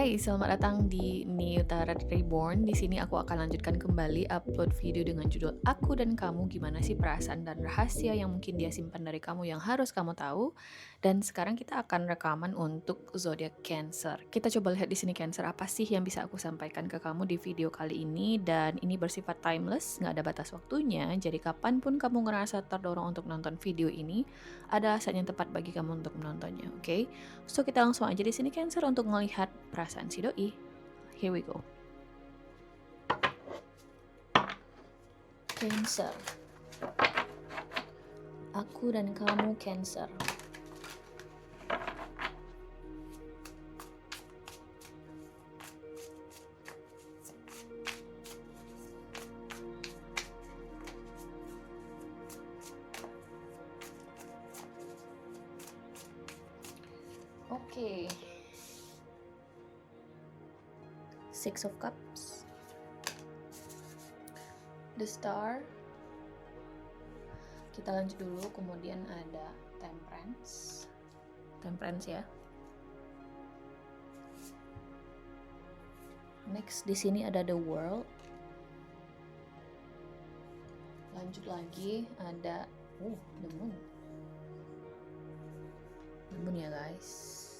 Hai, selamat datang di New Tarot Reborn. Di sini aku akan lanjutkan kembali upload video dengan judul Aku dan Kamu, gimana sih perasaan dan rahasia yang mungkin dia simpan dari kamu yang harus kamu tahu. Dan sekarang kita akan rekaman untuk zodiak Cancer. Kita coba lihat di sini Cancer, apa sih yang bisa aku sampaikan ke kamu di video kali ini. Dan ini bersifat timeless, nggak ada batas waktunya. Jadi kapanpun kamu ngerasa terdorong untuk nonton video ini, ada saat yang tepat bagi kamu untuk menontonnya, oke? So kita langsung aja di sini Cancer untuk melihat perasaan si doi. Here we go. Cancer. Aku dan kamu Cancer. Oke. Six of Cups, The Star, kita lanjut dulu, kemudian ada Temperance ya. Next di sini ada The World, lanjut lagi ada The Moon ya guys.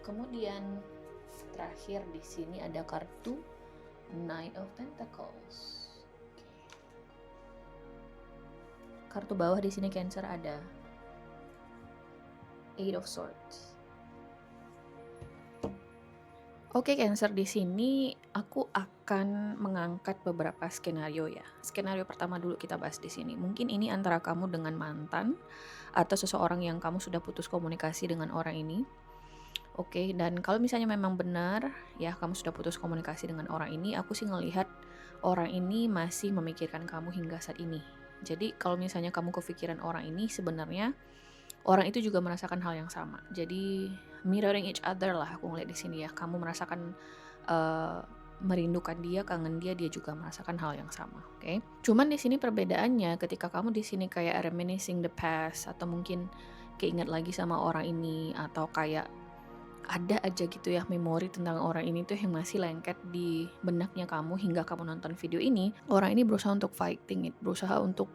Kemudian terakhir di sini ada kartu Knight of Pentacles. Kartu bawah di sini Cancer ada Eight of Swords. Oke Cancer, di sini aku akan mengangkat beberapa skenario ya. Skenario pertama dulu kita bahas di sini. Mungkin ini antara kamu dengan mantan atau seseorang yang kamu sudah putus komunikasi dengan orang ini. Oke, dan kalau misalnya memang benar ya kamu sudah putus komunikasi dengan orang ini, aku sih ngelihat orang ini masih memikirkan kamu hingga saat ini. Jadi kalau misalnya kamu kepikiran orang ini, sebenarnya orang itu juga merasakan hal yang sama. Jadi mirroring each other lah aku ngeliat di sini ya. Kamu merasakan merindukan dia, kangen dia juga merasakan hal yang sama, oke? Cuman di sini perbedaannya ketika kamu di sini kayak reminiscing the past atau mungkin keinget lagi sama orang ini atau kayak ada aja gitu ya memori tentang orang ini tuh yang masih lengket di benaknya kamu hingga kamu nonton video ini. Orang ini berusaha untuk fighting it, berusaha untuk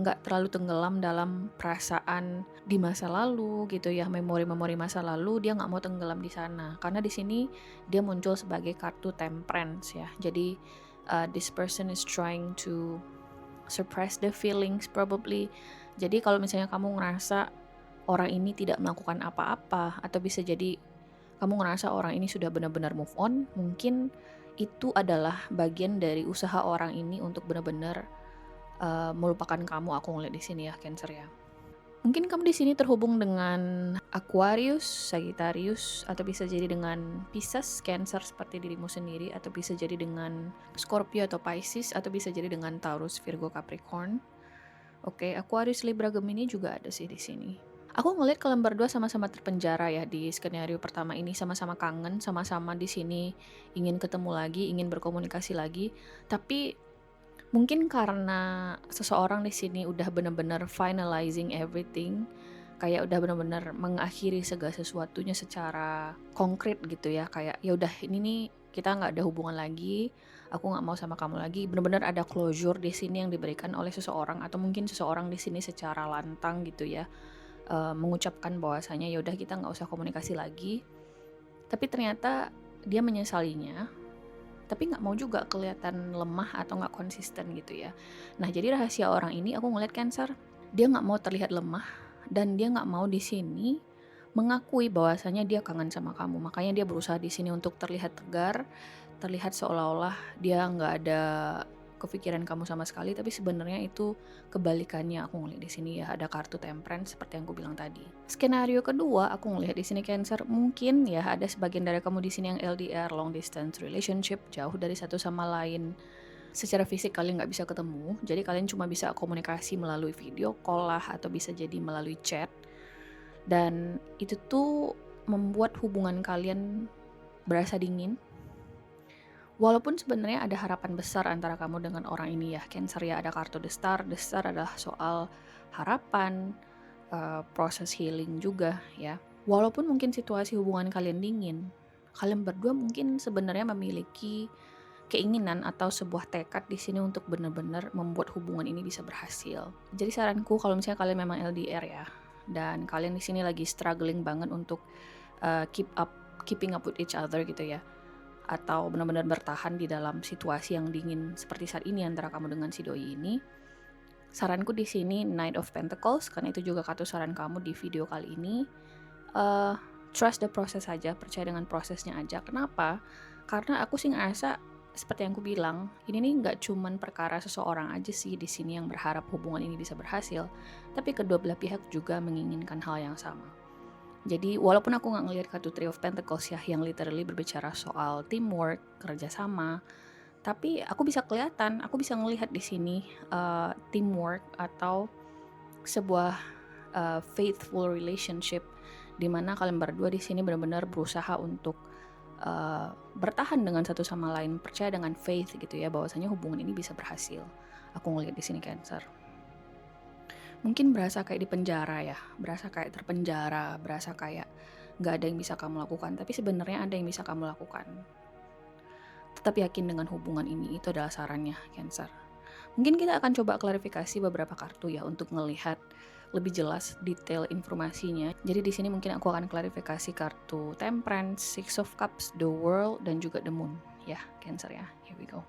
nggak terlalu tenggelam dalam perasaan di masa lalu gitu ya, memori-memori masa lalu. Dia nggak mau tenggelam di sana karena di sini dia muncul sebagai kartu Temperance ya. Jadi this person is trying to suppress the feelings probably. Jadi kalau misalnya kamu ngerasa orang ini tidak melakukan apa-apa atau bisa jadi kamu ngerasa orang ini sudah benar-benar move on, mungkin itu adalah bagian dari usaha orang ini untuk benar-benar melupakan kamu. Aku ngeliat di sini ya Cancer ya. Mungkin kamu di sini terhubung dengan Aquarius, Sagittarius, atau bisa jadi dengan Pisces, Cancer seperti dirimu sendiri, atau bisa jadi dengan Scorpio atau Pisces, atau bisa jadi dengan Taurus, Virgo, Capricorn. Oke, Aquarius, Libra, Gemini juga ada sih di sini. Aku ngeliat kalian berdua sama-sama terpenjara ya di skenario pertama ini, sama-sama kangen, sama-sama di sini ingin ketemu lagi, ingin berkomunikasi lagi. Tapi mungkin karena seseorang di sini udah benar-benar finalizing everything, kayak udah benar-benar mengakhiri segala sesuatunya secara konkret gitu ya. Kayak ya udah ini nih kita nggak ada hubungan lagi, aku nggak mau sama kamu lagi. Benar-benar ada closure di sini yang diberikan oleh seseorang atau mungkin seseorang di sini secara lantang gitu ya. Mengucapkan bahwasanya ya udah kita nggak usah komunikasi lagi, tapi ternyata dia menyesalinya, tapi nggak mau juga kelihatan lemah atau nggak konsisten gitu ya. Nah jadi rahasia orang ini aku ngeliat Cancer, dia nggak mau terlihat lemah dan dia nggak mau di sini mengakui bahwasanya dia kangen sama kamu. Makanya dia berusaha di sini untuk terlihat tegar, terlihat seolah-olah dia nggak ada kepikiran kamu sama sekali, tapi sebenarnya itu kebalikannya. Aku ngeliat di sini ya ada kartu Temperance seperti yang aku bilang tadi. Skenario kedua aku ngelihat di sini Cancer, mungkin ya ada sebagian dari kamu di sini yang LDR, long distance relationship, jauh dari satu sama lain. Secara fisik kalian nggak bisa ketemu, jadi kalian cuma bisa komunikasi melalui video call lah atau bisa jadi melalui chat. Dan itu tuh membuat hubungan kalian berasa dingin. Walaupun sebenarnya ada harapan besar antara kamu dengan orang ini ya, Cancer ya, ada kartu The Star. The Star adalah soal harapan, proses healing juga ya. Walaupun mungkin situasi hubungan kalian dingin, Kalian berdua mungkin sebenarnya memiliki keinginan atau sebuah tekad di sini untuk benar-benar membuat hubungan ini bisa berhasil. Jadi saranku kalau misalnya kalian memang LDR ya, dan kalian di sini lagi struggling banget untuk keeping up with each other gitu ya, atau benar-benar bertahan di dalam situasi yang dingin seperti saat ini antara kamu dengan si doi ini, saranku di sini Knight of Pentacles, karena itu juga kartu saran kamu di video kali ini. Trust the process aja, percaya dengan prosesnya aja. Kenapa? Karena aku sih ngerasa seperti yang aku bilang, ini nih nggak cuman perkara seseorang aja sih di sini yang berharap hubungan ini bisa berhasil, tapi kedua belah pihak juga menginginkan hal yang sama. Jadi walaupun aku nggak ngelihat kartu Three of Pentacles ya, yang literally berbicara soal teamwork, kerjasama, tapi aku bisa kelihatan, aku bisa ngelihat di sini teamwork atau sebuah faithful relationship di mana kalian berdua di sini benar-benar berusaha untuk bertahan dengan satu sama lain, percaya dengan faith gitu ya, bahwasanya hubungan ini bisa berhasil. Aku ngelihat di sini Cancer. Mungkin berasa kayak di penjara ya, berasa kayak terpenjara, berasa kayak nggak ada yang bisa kamu lakukan, tapi sebenarnya ada yang bisa kamu lakukan. Tetap yakin dengan hubungan ini, itu adalah sarannya Cancer. Mungkin kita akan coba klarifikasi beberapa kartu ya untuk melihat lebih jelas detail informasinya. Jadi di sini mungkin aku akan klarifikasi kartu Temperance, Six of Cups, The World, dan juga The Moon. Ya, Cancer ya. Here we go.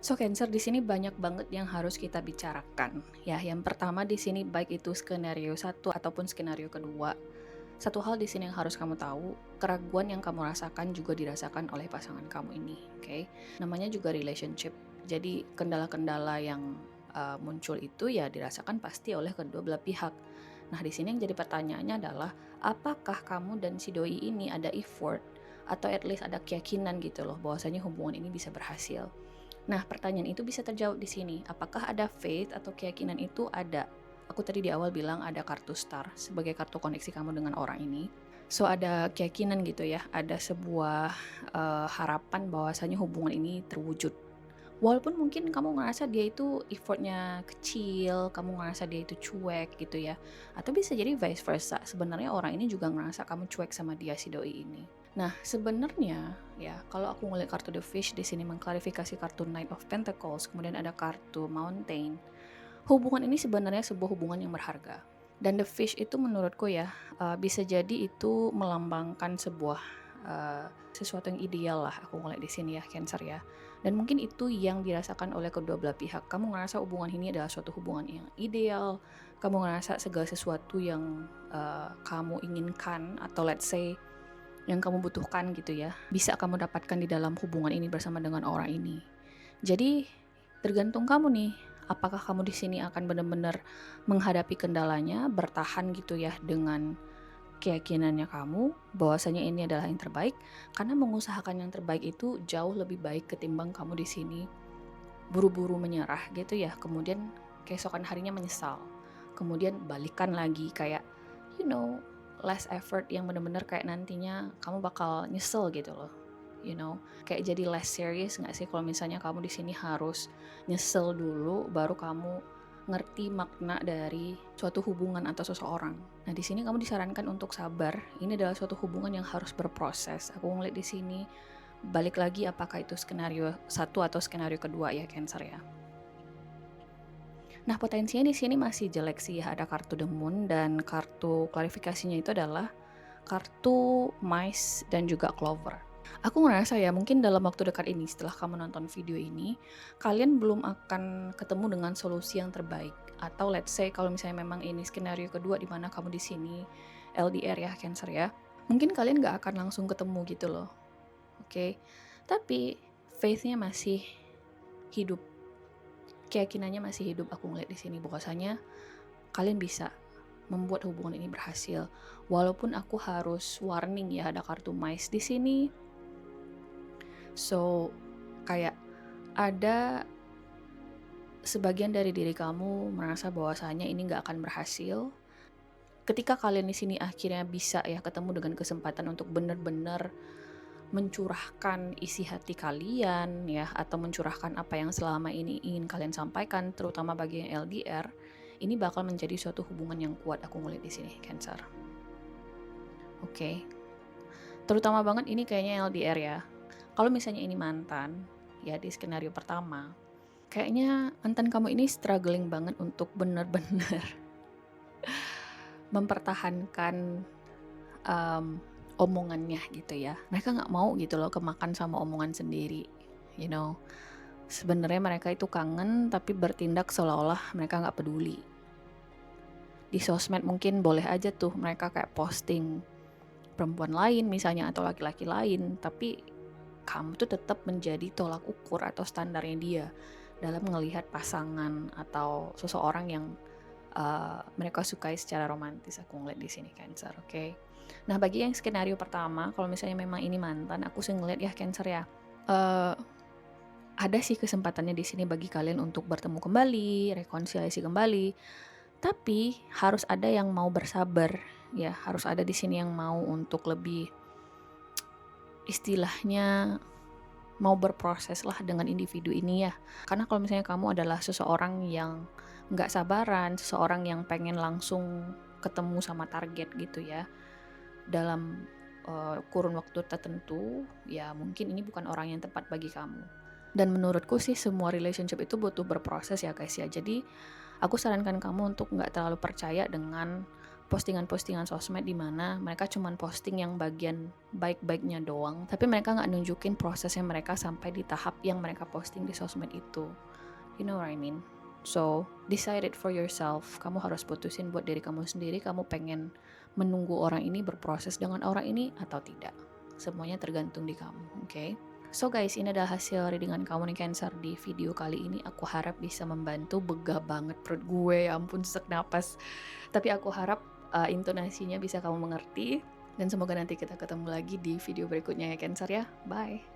So Cancer, di sini banyak banget yang harus kita bicarakan. Ya, yang pertama di sini baik itu skenario 1 ataupun skenario kedua. Satu hal di sini yang harus kamu tahu, keraguan yang kamu rasakan juga dirasakan oleh pasangan kamu ini, oke? Namanya juga relationship. Jadi kendala-kendala yang muncul itu ya dirasakan pasti oleh kedua belah pihak. Nah, di sini yang jadi pertanyaannya adalah apakah kamu dan si doi ini ada effort atau at least ada keyakinan gitu loh bahwasanya hubungan ini bisa berhasil. Nah, pertanyaan itu bisa terjawab di sini. Apakah ada faith atau keyakinan itu ada? Aku tadi di awal bilang ada kartu star sebagai kartu koneksi kamu dengan orang ini. So, ada keyakinan gitu ya, ada sebuah harapan bahwasanya hubungan ini terwujud. Walaupun mungkin kamu ngerasa dia itu effortnya kecil, kamu ngerasa dia itu cuek gitu ya. Atau bisa jadi vice versa, sebenarnya orang ini juga ngerasa kamu cuek sama dia si doi ini. Nah, sebenarnya ya, kalau aku ngeliat kartu The Fish di sini mengklarifikasi kartu Knight of Pentacles, kemudian ada kartu Mountain. Hubungan ini sebenarnya sebuah hubungan yang berharga. Dan The Fish itu menurutku ya, bisa jadi itu melambangkan sebuah sesuatu yang ideal lah, aku ngeliat di sini ya, Cancer ya. Dan mungkin itu yang dirasakan oleh kedua belah pihak. Kamu ngerasa hubungan ini adalah suatu hubungan yang ideal, kamu ngerasa segala sesuatu yang kamu inginkan atau let's say yang kamu butuhkan gitu ya, bisa kamu dapatkan di dalam hubungan ini bersama dengan orang ini. Jadi tergantung kamu nih, apakah kamu di sini akan benar-benar menghadapi kendalanya, bertahan gitu ya dengan keyakinannya kamu bahwasanya ini adalah yang terbaik, karena mengusahakan yang terbaik itu jauh lebih baik ketimbang kamu di sini buru-buru menyerah gitu ya, kemudian keesokan harinya menyesal, kemudian balikan lagi kayak less effort yang benar-benar kayak nantinya kamu bakal nyesel gitu loh, kayak jadi less serious nggak sih kalau misalnya kamu di sini harus nyesel dulu baru kamu ngerti makna dari suatu hubungan atau seseorang. Nah, di sini kamu disarankan untuk sabar. Ini adalah suatu hubungan yang harus berproses. Aku ngeliat di sini, balik lagi apakah itu skenario 1 atau skenario kedua ya, Cancer ya. Nah, potensinya di sini masih jelek sih. Ada kartu The Moon dan kartu klarifikasinya itu adalah kartu Mice dan juga Clover. Aku ngerasa ya mungkin dalam waktu dekat ini setelah kamu nonton video ini, kalian belum akan ketemu dengan solusi yang terbaik. Atau let's say kalau misalnya memang ini skenario kedua di mana kamu di sini LDR ya, Cancer ya. Mungkin kalian gak akan langsung ketemu gitu loh. Oke. Tapi faith-nya masih hidup. Keyakinannya masih hidup. Aku ngeliat di sini bahwasanya kalian bisa membuat hubungan ini berhasil. Walaupun aku harus warning ya, ada kartu mais di sini. So, kayak ada sebagian dari diri kamu merasa bahwasanya ini nggak akan berhasil. Ketika kalian di sini akhirnya bisa ya ketemu dengan kesempatan untuk benar-benar mencurahkan isi hati kalian ya, atau mencurahkan apa yang selama ini ingin kalian sampaikan, terutama bagi yang LDR, ini bakal menjadi suatu hubungan yang kuat. Aku ngeliat di sini, Cancer. Oke. Terutama banget ini kayaknya LDR ya. Kalau misalnya ini mantan, ya di skenario pertama, kayaknya mantan kamu ini struggling banget untuk benar-benar mempertahankan omongannya gitu ya. Mereka nggak mau gitu loh kemakan sama omongan sendiri, you know. Sebenarnya mereka itu kangen tapi bertindak seolah-olah mereka nggak peduli. Di sosmed mungkin boleh aja tuh mereka kayak posting perempuan lain misalnya atau laki-laki lain, tapi kamu tuh tetap menjadi tolak ukur atau standarnya dia dalam melihat pasangan atau seseorang yang mereka sukai secara romantis. Aku ngeliat di sini, Cancer, oke? Nah, bagi yang skenario pertama, kalau misalnya memang ini mantan, aku sih ngeliat ya, Cancer ya, ada sih kesempatannya di sini bagi kalian untuk bertemu kembali, rekonsiliasi kembali, tapi harus ada yang mau bersabar ya, harus ada di sini yang mau untuk lebih, istilahnya mau berproses lah dengan individu ini ya. Karena kalau misalnya kamu adalah seseorang yang nggak sabaran, seseorang yang pengen langsung ketemu sama target gitu ya, dalam kurun waktu tertentu, ya mungkin ini bukan orang yang tepat bagi kamu. Dan menurutku sih semua relationship itu butuh berproses ya guys ya. Jadi aku sarankan kamu untuk nggak terlalu percaya dengan postingan-postingan sosmed di mana mereka cuman posting yang bagian baik-baiknya doang, tapi mereka nggak nunjukin prosesnya mereka sampai di tahap yang mereka posting di sosmed itu. You know what I mean? So, decide it for yourself. Kamu harus putusin buat diri kamu sendiri, kamu pengen menunggu orang ini berproses dengan orang ini atau tidak. Semuanya tergantung di kamu, oke? So guys, ini adalah hasil readingan kamu nih Cancer di video kali ini. Aku harap bisa membantu. Begah banget perut gue, ya ampun sesak napas. Tapi aku harap intonasinya bisa kamu mengerti. Dan semoga nanti kita ketemu lagi di video berikutnya ya Cancer ya. Bye.